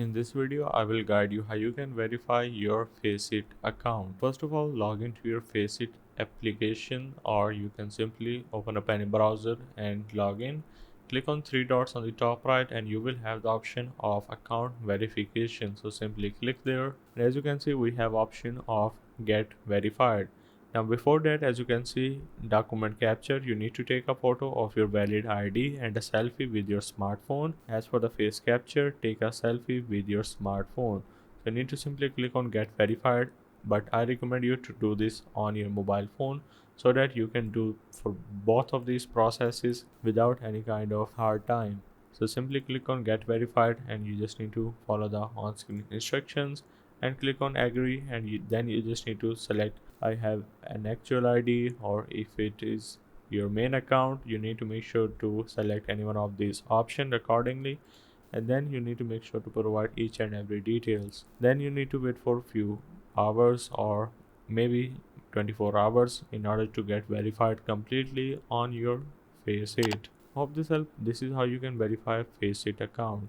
In this video, I will guide you how you can verify your Faceit account. First of all, log into your Faceit application, or you can simply open up any browser and log in. Click on three dots on the top right and you will have the option of account verification. So simply click there. And as you can see, we have option of get verified. Now before that, as you can see, document capture, you need to take a photo of your valid ID and a selfie with your smartphone. As for the face capture, take a selfie with your smartphone. So you need to simply click on get verified, but I recommend you to do this on your mobile phone so that you can do for both of these processes without any kind of hard time. So simply click on get verified and you just need to follow the on-screen instructions and click on agree, and then you just need to select I have an actual ID, or if it is your main account, you need to make sure to select any one of these options accordingly, and then you need to make sure to provide each and every details. Then you need to wait for a few hours or maybe 24 hours in order to get verified completely on your Faceit. Hope this helped. This is how you can verify Faceit account.